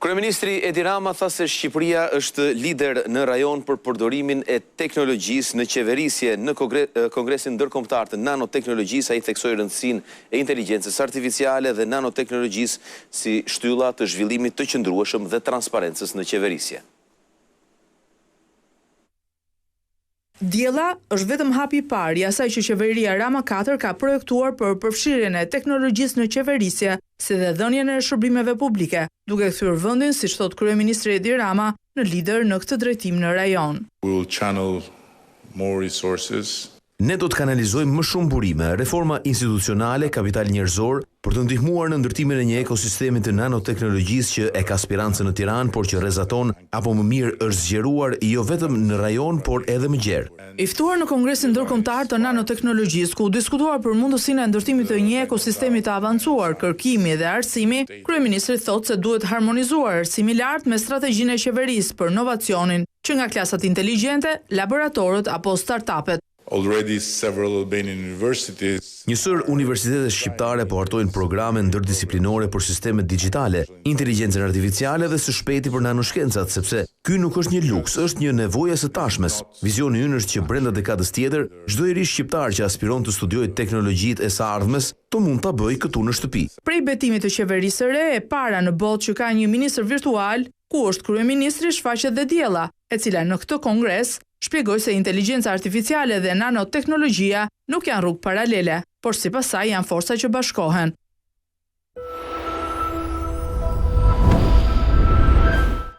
Kryeministri Edi Rama tha se Shqipëria është lider në rajon për përdorimin e teknologjisë në qeverisje në Kongresin Ndërkombëtar të Nanoteknologjisë. Ai theksoi rëndësinë e inteligjencës artificiale dhe nanoteknologjisë si shtylla të zhvillimit të qëndrueshëm dhe transparencës në qeverisje. Diella është vetëm hapi i parë i asaj që qeveria Rama 4 ka projektuar për përfshirjen e teknologjisë në qeverisje, si dhe dhënien e shërbimeve publike, duke kthyer vendin, siç thot kryeministri Edi Rama, në lider në këtë drejtim në rajon. Ne do të kanalizojmë më shumë burime, reforma institucionale, kapital njerëzor, për të ndihmuar në ndërtimin e një ekosistemi të nanoteknologjisë që e ka spirancën në Tiranë, por që rrezaton apo më mirë është zgjeruar jo vetëm në rajon, por edhe më gjerë. I ftuar në Kongresin Ndërkombëtar të Nanoteknologjisë, ku u diskutuar për mundësinë e ndërtimit të një ekosistemi të avancuar, kërkimi dhe arsimi, kryeministri thotë se duhet harmonizuar arsimi i lartë me strategjinë e qeverisë për inovacionin, që nga klasat inteligjente, laboratorët apo startupet. Njësër universitete shqiptare po hartojnë programe ndërdisiplinore për sistemet digjitale, inteligjencën artificiale dhe së shpejti për nanoshkencat, sepse ky nuk është një luks, është një nevojë së tashmes. Vizioni ynë është që brenda dekadës tjetër, çdo i ri shqiptar që aspiron të studiojë teknologjitë e së ardhmes, të mund ta bëjë këtu në shtëpi. Prej betimit të qeverisë së re, e para në botë që ka një ministër virtual, ku është kryeministri, shfaqet dhe Diella, e cila në këtë kongres shpjegoi se inteligjenca artificiale dhe nanoteknologjia nuk janë rrugë paralele, por sipas saj janë forca që bashkohen.